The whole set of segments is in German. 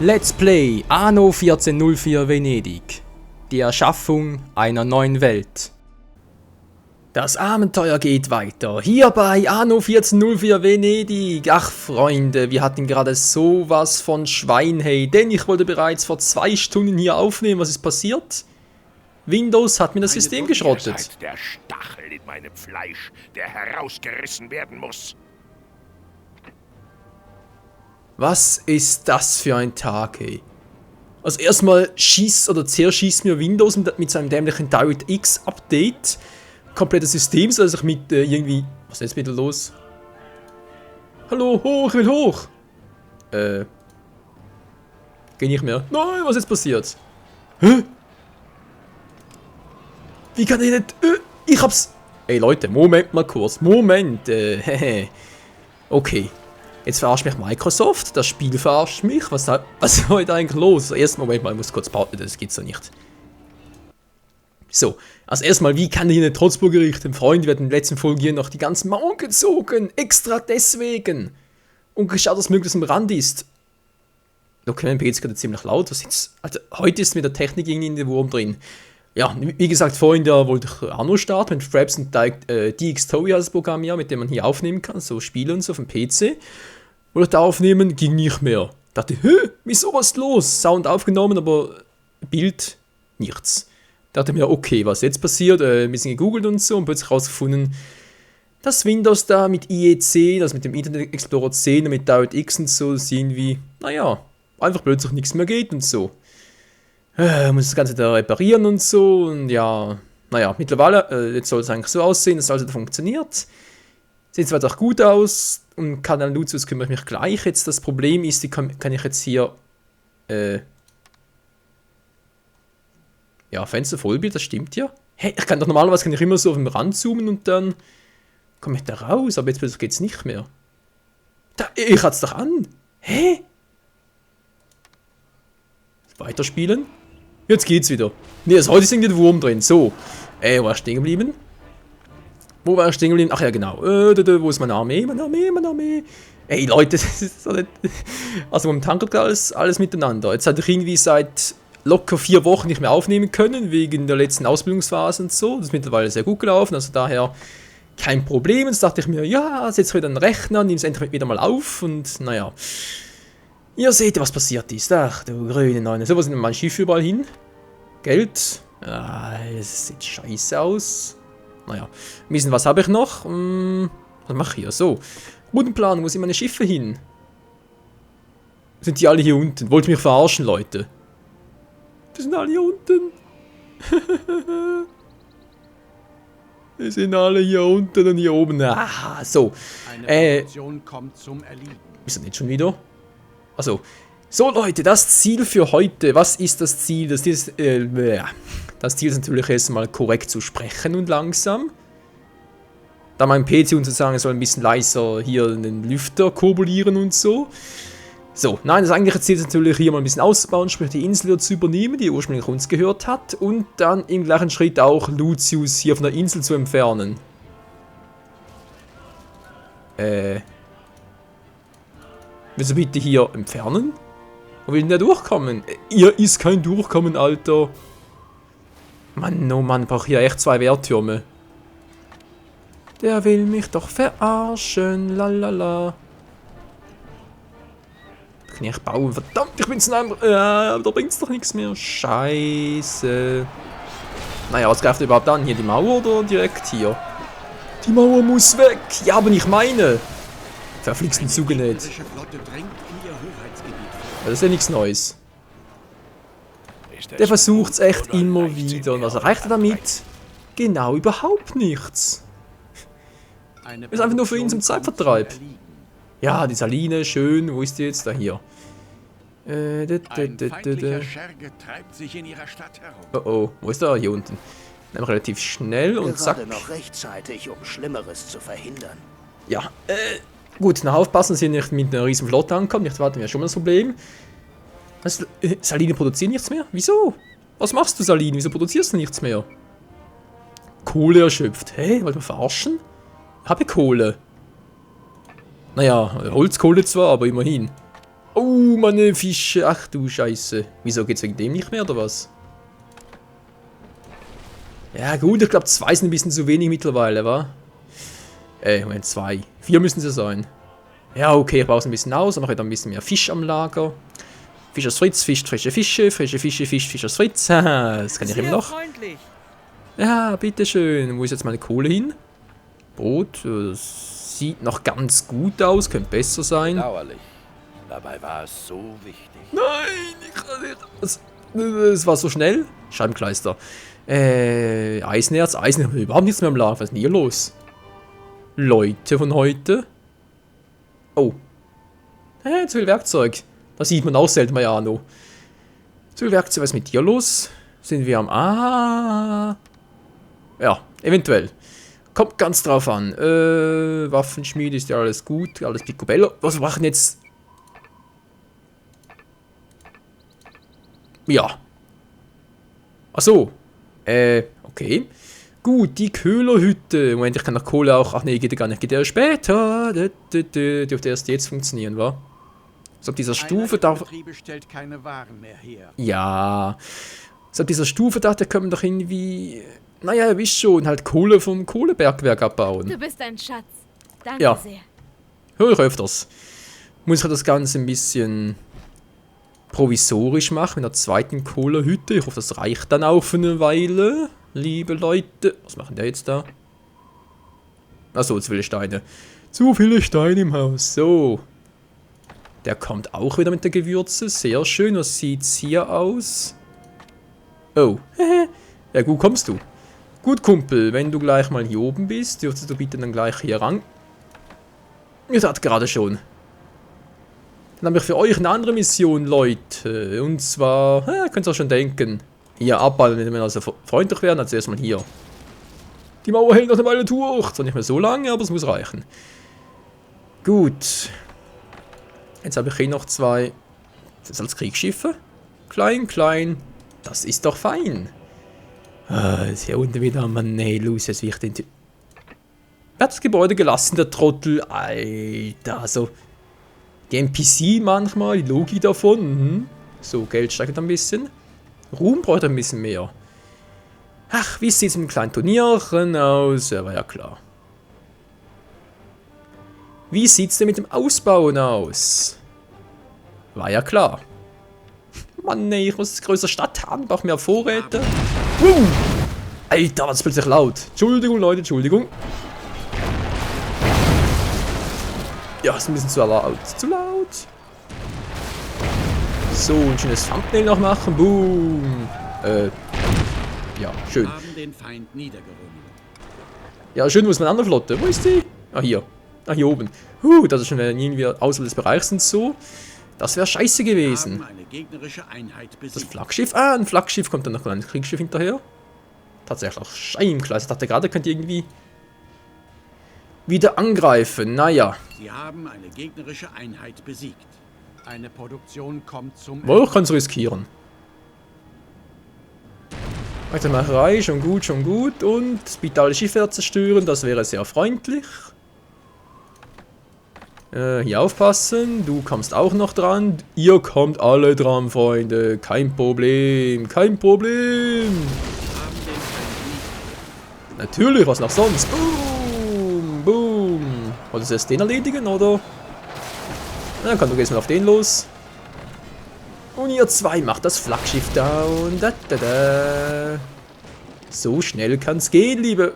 Let's Play Anno 1404 Venedig. Die Erschaffung einer neuen Welt. Das Abenteuer geht weiter. Hier bei Anno 1404 Venedig. Ach Freunde, wir hatten gerade sowas von Schwein, hey. Denn ich wollte bereits vor 2 Stunden hier aufnehmen. Was ist passiert? Windows hat mir das System geschrottet. Der Stachel in meinem Fleisch, der herausgerissen werden muss. Was ist das für ein Tag, ey? Also erstmal zerschießt mir Windows mit seinem dämlichen DirectX Update komplettes System, also ich mit irgendwie... Was ist jetzt wieder los? Hallo, hoch, ich will hoch! Geh nicht mehr. Nein, was ist jetzt passiert? Hä? Wie kann ich nicht... ich hab's... Ey Leute, Moment mal kurz. Moment, okay. Jetzt verarscht mich Microsoft, das Spiel verarscht mich. Was ist heute eigentlich los? Erst Moment mal, ich muss kurz bauen, das geht's so nicht. So, also erstmal, wie kann ich nicht trotz Gericht? Dem Freund wird in der letzten Folge hier noch die ganzen Mauern gezogen. Extra deswegen. Und geschaut, dass möglichst am Rand ist. Okay, mein PC ist gerade ziemlich laut. Was jetzt? Also, heute ist mit der Technik irgendwie in den Wurm drin. Ja, wie gesagt, vorhin da wollte ich Anno starten mit Fraps und DxTory als Programm, ja, mit dem man hier aufnehmen kann, so Spiele und so auf dem PC. Wollte da aufnehmen, ging nicht mehr. Dachte, wieso, was ist los? Sound aufgenommen, aber Bild, nichts. Dachte mir, okay, was jetzt passiert? Ein bisschen gegoogelt und so und plötzlich herausgefunden, dass Windows da mit IE10, also mit dem Internet Explorer 10 und mit DirectX und so, irgendwie, naja, einfach plötzlich nichts mehr geht und so. Muss das Ganze da reparieren und so und ja, naja, mittlerweile, jetzt soll es eigentlich so aussehen, dass alles funktioniert. Sieht zwar doch gut aus und Kanal Lucius kümmere ich mich gleich. Jetzt das Problem ist, die kann ich jetzt hier, ja, Fenster Vollbild, das stimmt ja. Hey, ich kann doch normalerweise immer so auf den Rand zoomen und dann komme ich da raus, aber jetzt geht's nicht mehr. Da, ich hat's doch an. Hä? Weiterspielen. Jetzt geht's wieder. Ne, also heute ist irgendwie der Wurm drin. So. Wo war ich stehen geblieben? Wo war ich stehen geblieben? Ach ja, genau. Wo ist meine Armee? Meine Armee. Ey, Leute, das ist so nicht... Also momentan geht alles miteinander. Jetzt hatte ich irgendwie seit locker 4 Wochen nicht mehr aufnehmen können, wegen der letzten Ausbildungsphase und so. Das ist mittlerweile sehr gut gelaufen, also daher kein Problem. Jetzt dachte ich mir, ja, setz wieder einen Rechner, nimm es endlich wieder mal auf und naja. Ihr seht, was passiert ist. Ach, du grüne Neune. So, wo sind mein Schiff überall hin? Geld. Das sieht scheiße aus. Naja. Ein bisschen was habe ich noch. Was mache ich hier? So. Routenplan, wo sind meine Schiffe hin? Sind die alle hier unten? Wollt ihr mich verarschen, Leute? Die sind alle hier unten. Die sind alle hier unten und hier oben. Ah, so. Eine Produktion kommt zum Erliegen. Ist das nicht schon wieder? Also, so Leute, das Ziel für heute, was ist das Ziel? Das Ziel ist natürlich erstmal korrekt zu sprechen und langsam. Da mein PC uns sagen soll ein bisschen leiser hier den Lüfter kurbulieren und so. So, nein, das eigentliche Ziel ist natürlich hier mal ein bisschen auszubauen, sprich die Insel hier zu übernehmen, die ursprünglich uns gehört hat. Und dann im gleichen Schritt auch Lucius hier von der Insel zu entfernen. Willst du bitte hier entfernen? Wo will denn der durchkommen? Ihr ist kein Durchkommen, Alter. Mann, oh Mann, brauche hier echt 2 Wehrtürme. Der will mich doch verarschen, lalala. Kann ich bauen? Verdammt, ich bin's in da bringt's doch nichts mehr. Scheiße. Naja, was greift überhaupt an? Hier die Mauer oder direkt hier? Die Mauer muss weg. Ja, aber nicht meine. Verflixten zugenäht. Das ist ja nichts Neues. Der versucht's echt immer wieder. Und was erreicht er damit? Genau, überhaupt nichts. Ist einfach nur für ihn zum Zeitvertreib. Ja, die Saline, schön. Wo ist die jetzt? Da hier. Oh, wo ist er? Hier unten. Dann relativ schnell und zack. Gerade noch rechtzeitig, um Schlimmeres zu verhindern. Ja, gut, na aufpassen, dass ihr nicht mit einer riesen Flotte ankommt. Nicht warten wir schon mal das Problem. Was, Saline produziert nichts mehr? Wieso? Was machst du, Saline? Wieso produzierst du nichts mehr? Kohle erschöpft. Hä? Wollt ihr verarschen? Habe Kohle. Naja, Holzkohle zwar, aber immerhin. Oh, meine Fische. Ach du Scheiße. Wieso geht's wegen dem nicht mehr, oder was? Ja gut, ich glaube 2 sind ein bisschen zu wenig mittlerweile, wa? Moment, 2. 4 müssen sie sein. Ja, okay, ich baue es ein bisschen aus, dann mache ich dann ein bisschen mehr Fisch am Lager. Fisch aus Fritz, fischt frische Fische, Fisch aus Fritz. Haha, das kann ich immer noch. Freundlich. Ja, bitteschön. Wo ist jetzt meine Kohle hin? Brot, das sieht noch ganz gut aus, könnte besser sein. Dauerlich. Dabei war es so wichtig. Nein, ich kann nicht. Das war so schnell. Scheibenkleister. Eisenerz, überhaupt nichts mehr im Laden. Was ist denn hier los? Leute von heute. Oh. Zu viel Werkzeug. Das sieht man auch selten bei Arno. Zu viel Werkzeug, was ist mit dir los? Sind wir am... Ja, eventuell. Kommt ganz drauf an. Waffenschmied ist ja alles gut. Alles picobello. Was machen jetzt... Ja. Ach so. Okay. Gut, die Köhlerhütte. Moment, ich kann nach Kohle auch... Ach nee, geht ja gar nicht. Geht ja später. Dürfte erst jetzt funktionieren, wa? So, ab dieser Stufe darf... Betriebe stellt keine Waren mehr her. Ja. So, ab dieser Stufe dachte, können wir doch irgendwie... Naja, ihr wisst schon, halt Kohle vom Kohlebergwerk abbauen. Du bist ein Schatz. Danke Ja. sehr. Höre ich öfters. Muss ich das Ganze ein bisschen provisorisch machen mit einer zweiten Kohlehütte. Ich hoffe, das reicht dann auch für eine Weile. Liebe Leute. Was machen der jetzt da? Achso, zu viele Steine. Zu viele Steine im Haus. So. Der kommt auch wieder mit der Gewürze. Sehr schön. Was sieht's hier aus? Oh. Ja, gut kommst du. Gut, Kumpel. Wenn du gleich mal hier oben bist, dürftest du bitte dann gleich hier ran. Ihr seid gerade schon. Dann habe ich für euch eine andere Mission, Leute. Und zwar, könnt ihr auch schon denken. Hier abballen, wenn wir also freundlich werden. Also erstmal hier. Die Mauer hält noch eine Weile durch. Zwar nicht mehr so lange, aber es muss reichen. Gut. Jetzt habe ich hier noch 2. Das sind als Kriegsschiffe. Klein, klein. Das ist doch fein. Ist hier unten wieder. Mann, nee, los, jetzt will ich den Typ. Er hat das Gebäude gelassen, der Trottel. Alter, also. Die NPC manchmal, die Logik davon. So, Geld steigt ein bisschen. Ruhm braucht ein bisschen mehr. Ach, wie sieht es mit einem kleinen Turnierchen aus? Ja, war ja klar. Wie sieht es denn mit dem Ausbauen aus? War ja klar. Mann, nee, ich muss eine größere Stadt haben, brauche mehr Vorräte. Alter, was ist plötzlich laut. Entschuldigung, Leute, Entschuldigung. Ja, ist ein bisschen zu laut. Zu laut. So, ein schönes Thumbnail noch machen. Boom. Ja, schön. Haben den Feind niedergerungen. Ja, schön, wo ist meine andere Flotte? Wo ist die? Ah, hier. Ah, hier oben. Das ist schon irgendwie außerhalb des Bereichs und so. Das wäre scheiße gewesen. Haben eine gegnerische Einheit Das besiegt. Flaggschiff? Ah, ein Flaggschiff kommt dann noch ein Kriegsschiff hinterher. Tatsächlich auch scheinklar. Ich dachte gerade, könnt ihr irgendwie wieder angreifen. Naja. Sie haben eine gegnerische Einheit besiegt. Eine Produktion kommt zum Wohl, ich kann es riskieren. Weitermacherei, schon gut, schon gut. Und bitte alle Schiffe zerstören, das wäre sehr freundlich. Hier aufpassen, du kommst auch noch dran. Ihr kommt alle dran, Freunde. Kein Problem, kein Problem. Haben den Feind Natürlich, was noch sonst? Boom, boom. Wolltest du erst den erledigen, oder? Na komm, du gehst mal auf den los. Und ihr 2 macht das Flaggschiff down. Da, da, da. So schnell kann's gehen, liebe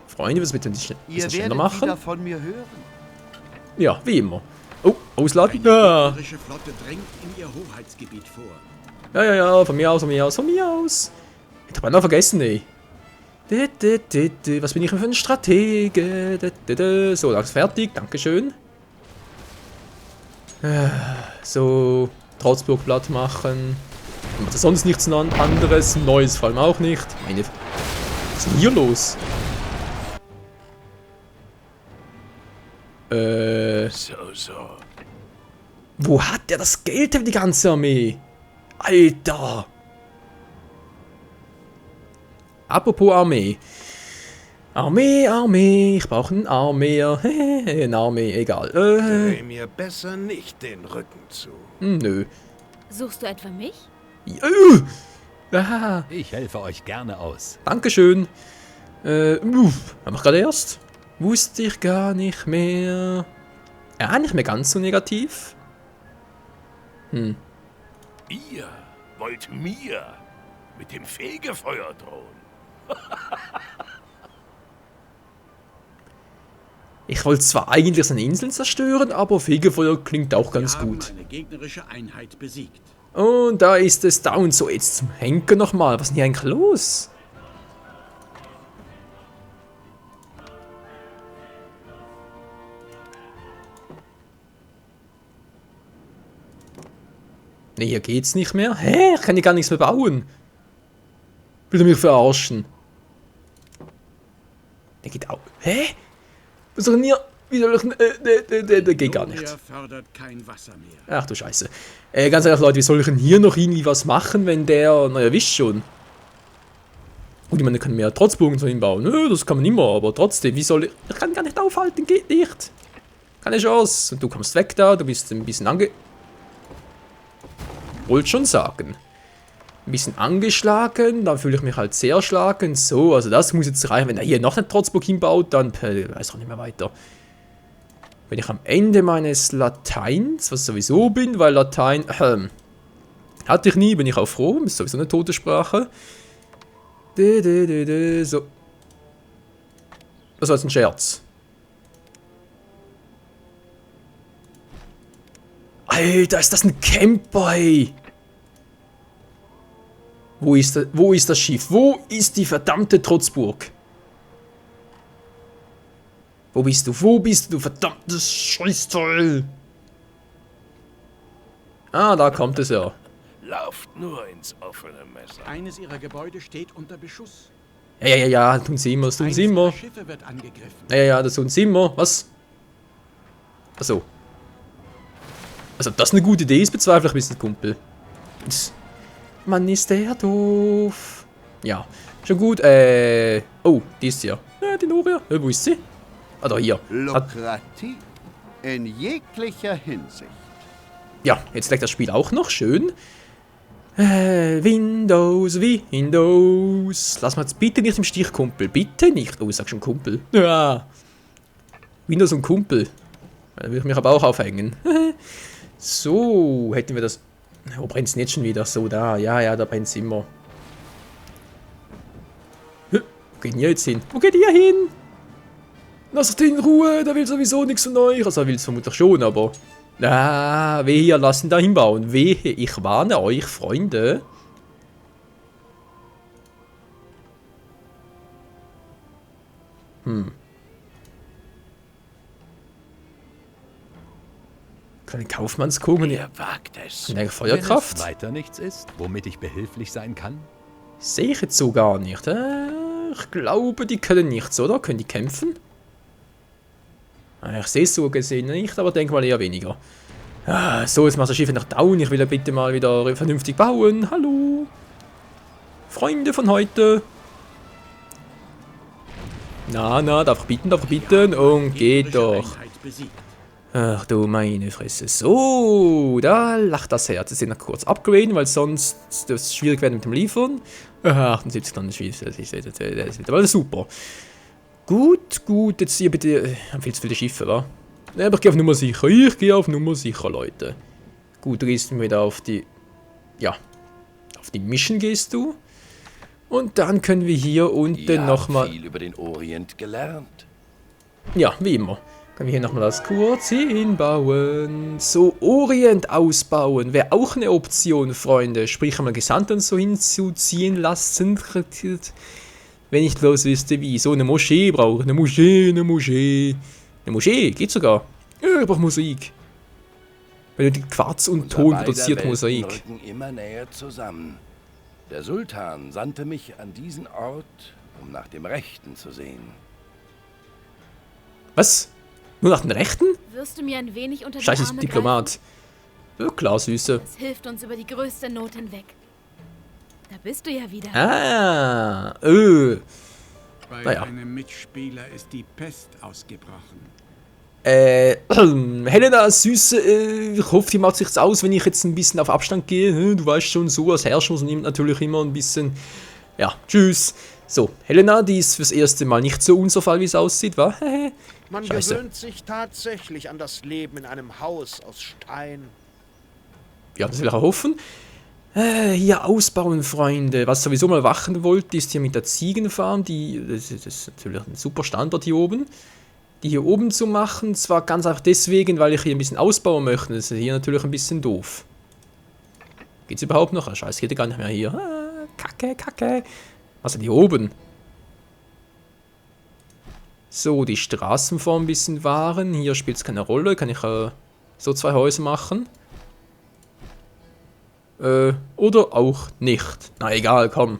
Freunde. Was bitte nicht ein bisschen schneller machen? von mir hören. Ja, wie immer. Oh, ausladen. Eine Ja, gegnerische Flotte drängt in ihr Hoheitsgebiet vor. ja, von mir aus, von mir aus, von mir aus. Ich hab noch vergessen, ey. Was bin ich denn für ein Stratege? So, das ist fertig, dankeschön. So, Trotzburg platt machen. Ich mache sonst nichts anderes, Neues vor allem auch nicht. Meine, was ist denn hier los? So. Wo hat der das Geld für die ganze Armee? Alter! Apropos Armee. Armee, Armee, ich brauche eine Armee. Eine Armee, egal. Dreh mir besser nicht den Rücken zu. Nö. Suchst du etwa mich? Ah, Ich helfe euch gerne aus. Dankeschön. Haben wir gerade erst? Wusste ich gar nicht mehr. Ja, nicht mehr ganz so negativ. Ihr wollt mir mit dem Fegefeuer drohen. Ich wollte zwar eigentlich seine Inseln zerstören, aber Fegefeuer klingt auch ganz Wir haben gut. eine gegnerische Einheit besiegt. Und da ist es down. So, jetzt zum Henker nochmal. Was ist denn hier eigentlich los? Ne, hier geht's nicht mehr. Hä? Ich kann hier gar nichts mehr bauen. Will er mich verarschen? Der geht auch. Hä? Was soll denn hier? Wie soll ich denn? Der geht gar nicht. Noria fördert kein Wasser mehr. Ach du Scheiße. Ganz ehrlich, Leute, wie soll ich denn hier noch irgendwie was machen, wenn der. Naja, wisst schon. Gut, ich meine, kann mehr Trotzbogen zu ihm bauen. Nö, das kann man immer, aber trotzdem, wie soll ich. Ich kann gar nicht aufhalten, geht nicht. Keine Chance. Und du kommst weg da, du bist ein bisschen wollte schon sagen. Ein bisschen angeschlagen, dann fühle ich mich halt sehr erschlagen. So, also das muss jetzt reichen. Wenn er hier noch einen Trotzbock hinbaut, dann weiß ich auch nicht mehr weiter. Bin ich am Ende meines Lateins, was ich sowieso bin, weil Latein hatte ich nie, bin ich auch froh. Ist sowieso eine tote Sprache. So. Das war jetzt ein Scherz. Alter, ist das ein Camper, ey. Wo ist das Schiff? Wo ist die verdammte Trotzburg? Wo bist du? Wo bist du, verdammtes Scheißteil? Ah, da kommt es ja. Lauft nur ins offene Messer. Eines ihrer Gebäude steht unter Beschuss. Ja, tun sie immer, das tun Eines sie ihrer immer. Schiffe wird angegriffen. Ja, das tun sie immer. Was? Achso. Also, ob das eine gute Idee ist, bezweifle ich ein bisschen, Kumpel. Mann, ist der doof. Ja, schon gut. Oh, die ist hier. Ja, die Noria. Wo ist sie? Ah, da hier. Lukrativ in jeglicher Hinsicht. Ja, jetzt leckt das Spiel auch noch. Schön. Windows. Lass mal jetzt bitte nicht im Stich, Kumpel. Bitte nicht. Oh, ich sag schon Kumpel. Ja. Windows und Kumpel. Da will ich mich aber auch aufhängen. So, hätten wir das. Wo brennt es denn jetzt schon wieder? So, da. Ja, da brennt es immer. Wo geht denn ihr jetzt hin? Wo geht ihr hin? Lasst den in Ruhe, der will sowieso nichts von euch. Also er will es vermutlich schon, aber. Wehe, hier lassen da hinbauen. Wehe, ich warne euch, Freunde. Kleine Kaufmannskuchen. Wer wagt es? In der Wenn Feuerkraft? es weiter nichts ist, womit ich behilflich sein kann? Sehe ich jetzt so gar nicht. Ich glaube, die können nichts, oder? Können die kämpfen? Ich sehe es so gesehen nicht, aber denke mal eher weniger. So, jetzt macht das Schiff nach down. Ich will ja bitte mal wieder vernünftig bauen. Hallo. Freunde von heute. Na, darf ich bieten? Und geht doch. Einheit besiegt. Ach du meine Fresse. So, da lacht das Herz. Jetzt sind wir kurz upgraden, weil sonst das schwierig werden mit dem Liefern. 78 Tonnen schwierig. Das ist aber super. Gut, jetzt hier bitte. Haben viel zu viele Schiffe, wa? Ja, aber ich gehe auf Nummer sicher. Leute. Gut, du gehst wieder auf die. Ja. Auf die Mission gehst du. Und dann können wir hier unten nochmal. Viel über den Orient gelernt. Ja, wie immer. Können wir hier nochmal das kurz hinbauen. So, Orient ausbauen wäre auch eine Option, Freunde. Sprich, einmal Gesandten so hinzuziehen lassen. Wenn ich bloß wüsste, wie. So, eine Moschee brauche ich. Eine Moschee. Eine Moschee, geht sogar. Ja, ich brauche Mosaik. Wenn du die Quarz und Unser Ton beider produziert Welten Mosaik. rücken immer näher zusammen. Der Sultan sandte mich an diesen Ort, um nach dem Rechten zu sehen. Was? Nur nach den Rechten? Wirst du mir ein wenig unter die Scheiße, Arme Diplomat. Ja, klar, Süße. greifen? Das hilft uns über die größte Not hinweg. Da bist du ja wieder. Bei Naja. einem Mitspieler ist die Pest ausgebrochen. Helena, Süße, ich hoffe, die macht sich's aus, wenn ich jetzt ein bisschen auf Abstand gehe. Du weißt schon, so als Herrscher nimmt natürlich immer ein bisschen. Ja, tschüss. So, Helena, die ist fürs erste Mal nicht so unser Fall, wie es aussieht, wa? Man Scheiße. gewöhnt sich tatsächlich an das Leben in einem Haus aus Stein. Ja, das will ich auch hoffen. Hier ausbauen, Freunde. Was sowieso mal machen wollte, ist hier mit der Ziegenfarm. Das ist natürlich ein super Standort hier oben. Die hier oben zu machen, zwar ganz einfach deswegen, weil ich hier ein bisschen ausbauen möchte. Das ist hier natürlich ein bisschen doof. Geht's überhaupt noch? Ah, scheiße, geht gar nicht mehr hier. Kacke, Kacke. Was denn hier oben? So, die Straßenform ein bisschen wahren. Hier spielt es keine Rolle. Kann ich so 2 Häuser machen? Oder auch nicht. Na egal, komm.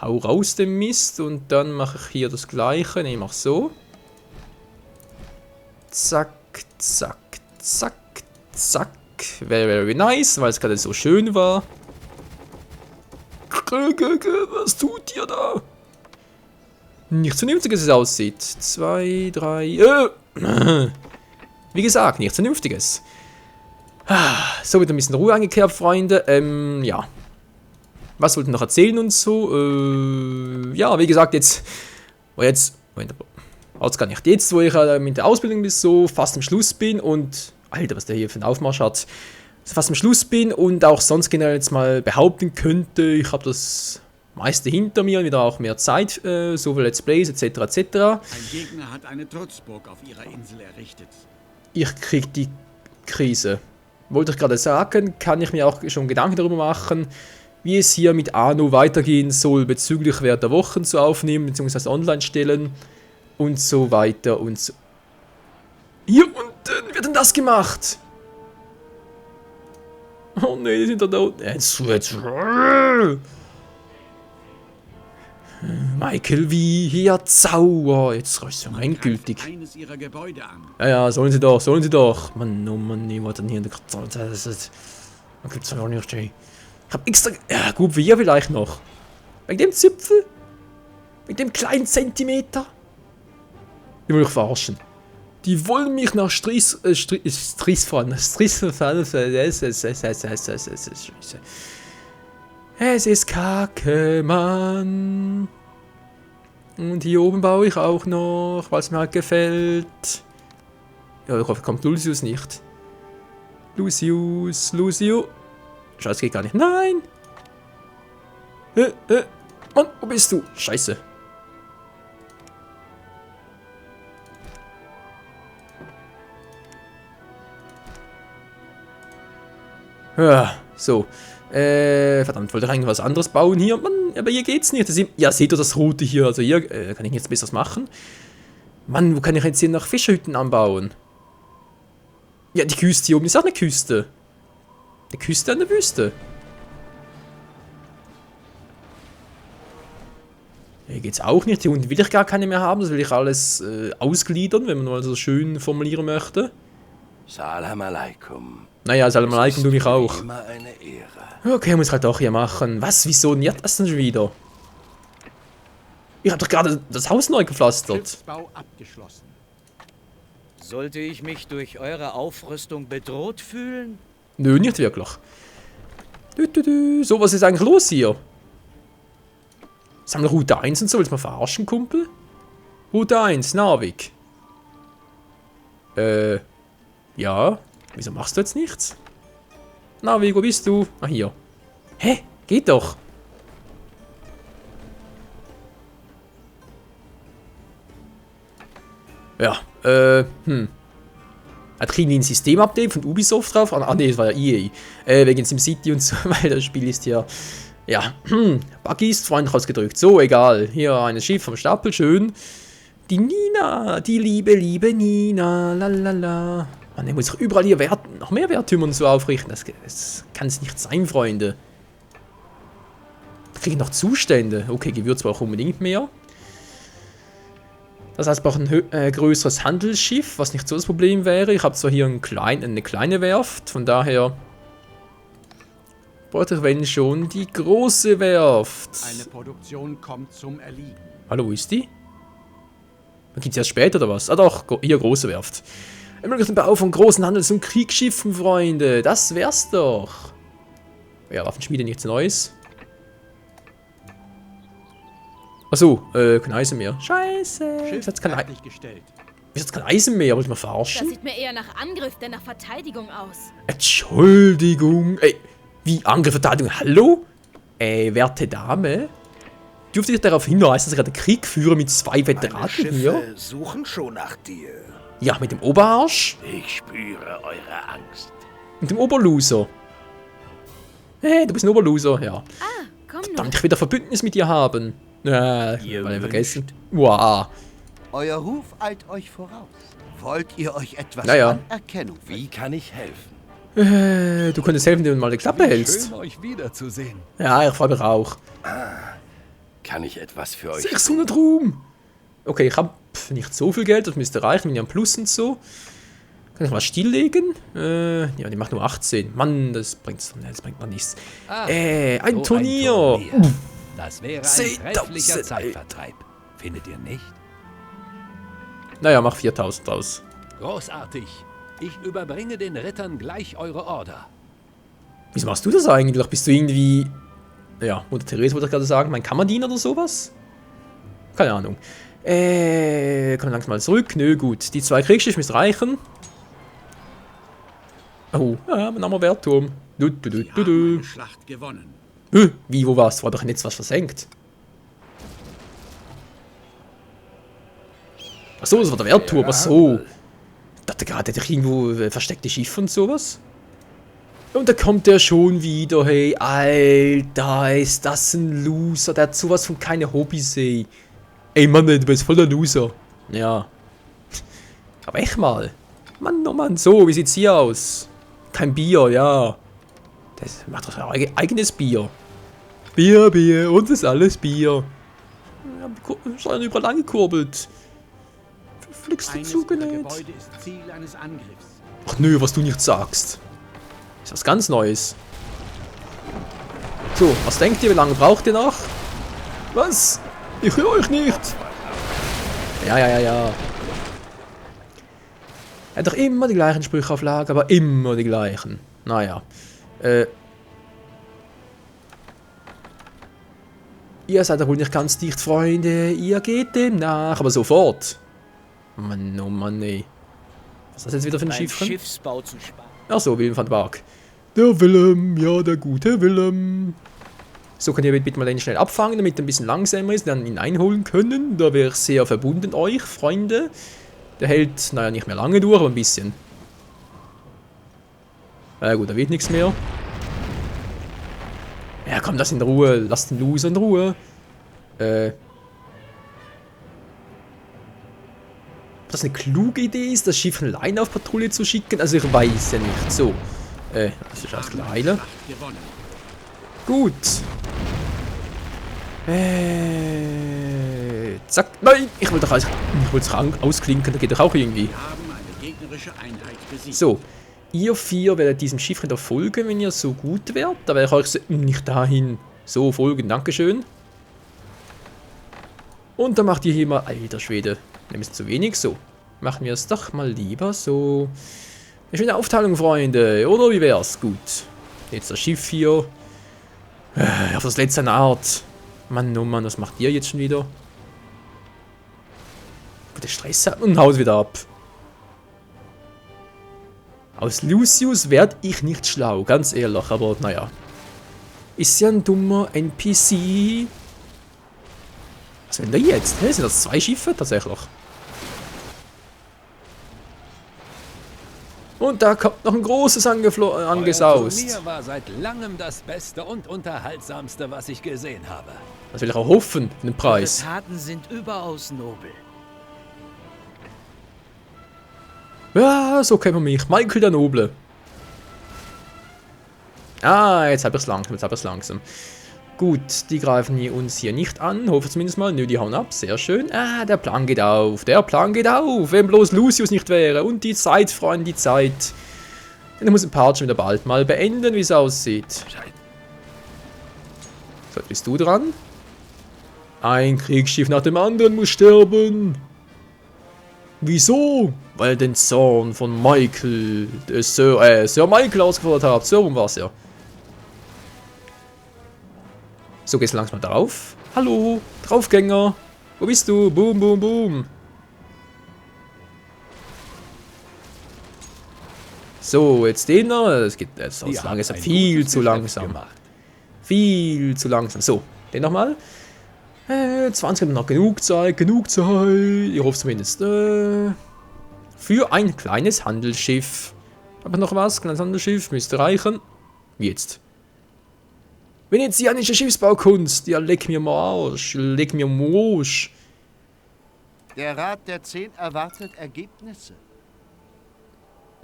Hau raus den Mist und dann mache ich hier das gleiche. Ne, ich mach so. Zack, zack, zack, zack. Very nice, weil es gerade so schön war. Was tut ihr da? Nicht so vernünftiges es aussieht. 2, 3. Wie gesagt, nichts Vernünftiges. So, wieder ein bisschen Ruhe eingekehrt, Freunde. Ja. Was wollten noch erzählen und so? Ja, wie gesagt, jetzt. Gar nicht. Jetzt, wo ich mit der Ausbildung bis so fast am Schluss bin und. Alter, was der hier für einen Aufmarsch hat. Fast am Schluss bin und auch sonst generell jetzt mal behaupten könnte, ich habe das meiste hinter mir, wieder auch mehr Zeit, sowohl Let's Plays etc. etc. Ein Gegner hat eine Trutzburg auf ihrer Insel errichtet. Ich krieg die Krise. Wollte ich gerade sagen, kann ich mir auch schon Gedanken darüber machen, wie es hier mit Anno weitergehen soll, bezüglich Wert der Wochen zu aufnehmen, beziehungsweise online stellen und so weiter und so. Hier unten wird denn das gemacht? Oh ne, die sind da unten. Jetzt. Michael, wie hier Zauber. Jetzt reicht es ja endgültig. Eines ihrer Gebäude an. Ja, sollen sie doch. Mann, oh Mann, ich wollte hier in der Karte. Man gibt's ja auch nicht, ey. Ich hab extra. Ja, gut, wir vielleicht noch. Wegen dem Zipfel? Wegen dem kleinen Zentimeter? Die wollen mich verarschen. Die wollen mich nach Stress fahren. Es ist Kacke, Mann. Und hier oben baue ich auch noch, weil es mir halt gefällt. Ja, ich hoffe, kommt Lucius nicht. Lucius. Scheiße, geht gar nicht. Nein! Mann, wo bist du? Scheiße. Ja, so. Verdammt, wollte ich eigentlich was anderes bauen hier? Mann, aber hier geht's nicht. Ja, seht ihr das Rote hier? Also hier kann ich jetzt besseres machen. Mann, wo kann ich jetzt hier noch Fischhütten anbauen? Ja, die Küste hier oben ist auch eine Küste. Eine Küste an der Wüste. Hier geht's auch nicht. Hier unten will ich gar keine mehr haben. Das will ich alles ausgliedern, wenn man mal so schön formulieren möchte. Salam alaikum. Naja, Salam alaikum du mich auch. Immer eine Ehre. Okay, muss ich halt doch hier machen. Was? Wieso denn jetzt das denn schon wieder? Ich hab doch gerade das Haus neu gepflastert. Schiffsbau abgeschlossen. Sollte ich mich durch eure Aufrüstung bedroht fühlen? Nö, nicht wirklich. So, was ist eigentlich los hier? Sammle Route 1 und so, willst du mal verarschen, Kumpel? Route 1, Narvik. Ja. Wieso machst du jetzt nichts? Narvik, wo bist du? Ah, hier. Hä? Geht doch. Ja, Hat kriegen die ein Systemupdate von Ubisoft drauf? Ah, ne, das war ja EA. Wegen SimCity und so, weil das Spiel ist hier. Ja, Buggy ist freundlich ausgedrückt. So, egal. Hier ein Schiff vom Stapel, schön. Die Nina, die liebe Nina, lalala. Man muss sich überall hier noch mehr Werttümern so aufrichten. Das kann es nicht sein, Freunde. Da kriege ich noch Zustände. Okay, Gewürz brauche ich unbedingt mehr. Das heißt, ich brauche ein größeres Handelsschiff, was nicht so das Problem wäre. Ich habe zwar hier eine kleine Werft, von daher Braucht ihr, wenn schon, die große Werft. Eine Produktion kommt zum Erliegen. Hallo, wo ist die? Gibt es erst später oder was? Ah doch, hier große Werft. Ermöglicht den Bau von großen Handels- und Kriegsschiffen, Freunde. Das wär's doch. Ja, Waffenschmiede, nichts Neues. Achso, kein Eisen mehr. Scheiße. Schiff fertiggestellt. Wieso hat's kein Eisen mehr? Wollt ihr mal Das verarschen? sieht mir eher nach Angriff denn nach Verteidigung aus. Entschuldigung. Ey, wie Angriff, Verteidigung? Hallo? Werte Dame? Dürfte ich darauf hinweisen, dass ich gerade Krieg führe mit 2 Veteranen hier? Suchen schon nach dir. Ja, mit dem Oberarsch Ich spüre eure Angst. und dem Oberloser. Hey, du bist ein Oberloser, ja. Komm Verdammt, ich will ein Verbündnis mit dir haben. Weil ich vergessen. Wow. Euer Ruf eilt euch voraus. Wollt ihr euch etwas Naja. an Erkennung Wie kann ich helfen? Du könntest helfen, wenn du mal die Klappe hältst. euch wiederzusehen. Ja, ich freue mich auch. Kann ich etwas für euch 600 Ruhm. Okay, ich habe nicht so viel Geld, das müsste reichen, mit einem Plus und so. Kann ich mal stilllegen? Ja, die macht nur 18. Mann, das bringt noch nichts. Ein Turnier. Das wäre ein 10.000, trefflicher ey. Zeitvertreib. Findet ihr nicht? Naja, mach 4000 draus. Großartig. Ich überbringe den Rittern gleich eure Order. Wieso machst du das eigentlich? Bist du irgendwie... Ja, Mutter Therese wollte ich gerade sagen, mein Kammerdiener oder sowas? Keine Ahnung. Kommen langsam mal zurück. Nö, gut. Die 2 Kriegsschiffe müssen reichen. Oh, ja, mein armer Wehrturm. Wir haben eine Schlacht gewonnen. Wie, wo war's? War doch jetzt was versenkt. Achso, das war der Wehrturm. Achso. Ich dachte gerade, hätte ich irgendwo versteckte Schiffe und sowas. Und da kommt der schon wieder, hey. Alter, ist das ein Loser. Der hat sowas von keine Hobbys, ey. Ey, Mann, du bist voll der Loser. Ja. Aber echt mal. Mann, oh Mann, so, wie sieht's hier aus? Kein Bier, ja. Das macht doch sein eigenes Bier. Bier, und das ist alles Bier. Ja, sind überall angekurbelt. Verflixt du Eines dieser zugenäht. Gebäude ist Ziel eines Angriffs. Ach nö, was du nicht sagst. Ist was ganz Neues. So, was denkt ihr, wie lange braucht ihr noch? Was? Ich höre euch nicht. Ja. Er hat doch immer die gleichen Sprüche auf Lager, aber immer die gleichen. Naja. Ihr seid doch wohl nicht ganz dicht, Freunde. Ihr geht dem nach, aber sofort. Mann, oh Mann, ey. Was ist das jetzt wieder für ein Beim Schiff? Schiffsbau zu sparen. Achso, Willem van Bark. Der Willem, ja, der gute Willem. So, könnt ihr bitte mal den schnell abfangen, damit er ein bisschen langsamer ist, dann ihn einholen können. Da wäre ich sehr verbunden euch, Freunde. Der hält, naja, nicht mehr lange durch, aber ein bisschen. Ja gut, da wird nichts mehr. Ja, komm, lass in Ruhe. Lass den Loser in Ruhe. Ob das eine kluge Idee ist, das Schiff allein auf Patrouille zu schicken? Also ich weiß ja nicht. So. Das ist alles Leile. Schlacht gewonnen. Gut. Zack. Nein, ich wollte es ausklinken, da geht doch auch irgendwie. Wir haben eine gegnerische Einheit besiegt. So. Ihr 4 werdet diesem Schiff wieder folgen, wenn ihr so gut wärt. Da werde ich euch nicht dahin so folgen. Dankeschön. Und dann macht ihr hier mal... Alter Schwede. Ein bisschen zu wenig. So. Machen wir es doch mal lieber so. Eine schöne Aufteilung, Freunde. Oder wie wär's? Gut. Jetzt das Schiff hier. Auf das letzte Art. Mann, oh Mann, was macht ihr jetzt schon wieder? Der Stress hat und haut wieder ab. Aus Lucius werd ich nicht schlau, ganz ehrlich, aber naja. Ist ja ein dummer NPC. Was will der jetzt? Sind das 2 Schiffe tatsächlich? Und da kommt noch ein großes angesaust. Euer Turnier war seit langem das Beste und Unterhaltsamste, was ich gesehen habe. Das will ich auch hoffen, für den Preis. Eure Taten sind überaus nobel. Ja, so kennt man mich. Michael der Noble. Ah, jetzt hab ich's langsam. Gut, die greifen uns hier nicht an. Hoffe zumindest mal. Nö, die hauen ab. Sehr schön. Ah, der Plan geht auf. Wenn bloß Lucius nicht wäre. Und die Zeit, Freunde, die Zeit. Dann muss ein Part schon wieder bald mal beenden, wie es aussieht. So, jetzt bist du dran. Ein Kriegsschiff nach dem anderen muss sterben. Wieso? Weil den Zorn von Michael, Sir Michael ausgefordert habt. So rum war's ja. So, gehst langsam drauf. Hallo, Draufgänger. Wo bist du? Boom, boom, boom. So, jetzt den noch. Es geht jetzt aus langsam. Viel zu langsam. Viel zu langsam. So, den nochmal. 20 haben noch genug Zeit, genug Zeit. Ich hoffe zumindest. Für ein kleines Handelsschiff. Aber noch was? Kleines Handelsschiff müsste reichen. Wie jetzt? Venezianische Schiffsbaukunst. Ja, leck mir mal Arsch. Leck mir Mosch. Der Rat der 10 erwartet Ergebnisse.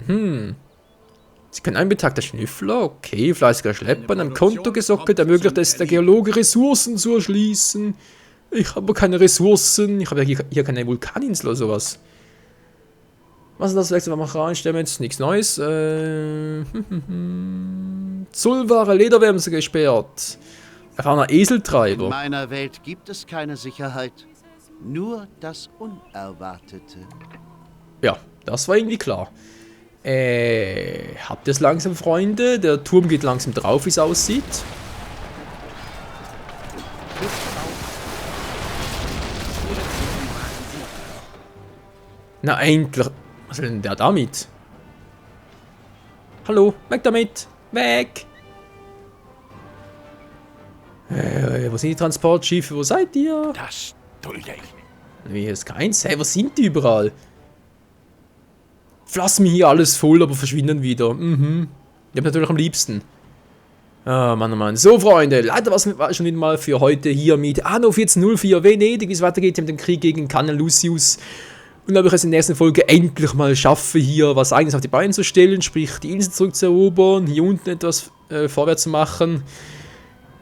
Sie können ein betagter Schnüffler, okay, fleißiger Schlepper, an einem Konto gesockelt, ermöglicht es der Geologe Ressourcen zu erschließen. Ich habe aber keine Ressourcen, ich habe ja hier keine Vulkaninsel oder sowas. Was ist das nächste, was wir reinstellen? Jetzt nichts Neues. Zollware Lederwämse gesperrt. Erfahrener Eseltreiber. In meiner Welt gibt es keine Sicherheit. Nur das Unerwartete. Ja, das war irgendwie klar. Habt ihr es langsam, Freunde? Der Turm geht langsam drauf, wie es aussieht. Na, endlich. Was will denn der damit? Hallo, weg damit! Weg! Wo sind die Transportschiffe? Wo seid ihr? Das dulde ich nicht. Wie, hier ist keins? Hey, wo sind die überall? Pflassen mir hier alles voll, aber verschwinden wieder. Ich hab natürlich am liebsten. Ah, Mann, oh Mann. So, Freunde, leider war es schon wieder mal für heute hier mit Anno 1404 Venedig, wie es weitergeht mit dem Krieg gegen Canna Lucius. Und ob ich es in der nächsten Folge endlich mal schaffe, hier was Eigenes auf die Beine zu stellen, sprich die Insel zurückzuerobern, hier unten etwas vorwärts zu machen.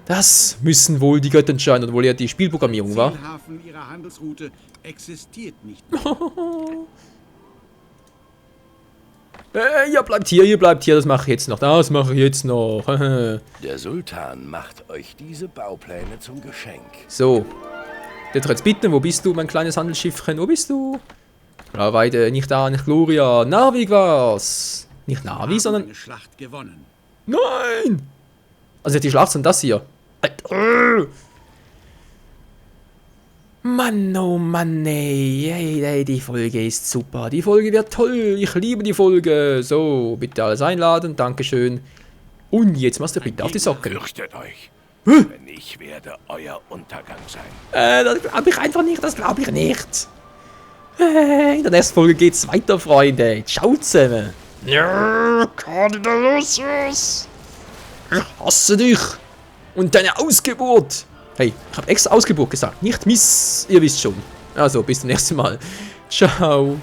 Das müssen wohl die Götter entscheiden, obwohl ja die Spielprogrammierung war. Der Zielhafen ihrer Handelsroute existiert nicht. Ihr bleibt hier, das mache ich jetzt noch, Der Sultan macht euch diese Baupläne zum Geschenk. So. Der jetzt bitten, wo bist du, mein kleines Handelsschiffchen, wo bist du? Ja, weiter, nicht da, nicht Gloria, Narvik war's. Nicht Navi, sondern... Eine Schlacht gewonnen. Nein! Also die Schlacht sind das hier. Mann, oh Mann, ey, die Folge ist super. Die Folge wird toll. Ich liebe die Folge. So, bitte alles einladen. Dankeschön. Und jetzt machst du bitte auf die Socken. Fürchtet euch. Denn ich werde euer Untergang sein. Das glaube ich einfach nicht. Das glaube ich nicht. In der nächsten Folge geht's weiter, Freunde. Ciao zusammen. Ja, Cardinalus. Ich hasse dich. Und deine Ausgeburt. Hey, ich habe extra Ausgeburt gesagt, nicht Miss, ihr wisst schon. Also, bis zum nächsten Mal. Ciao.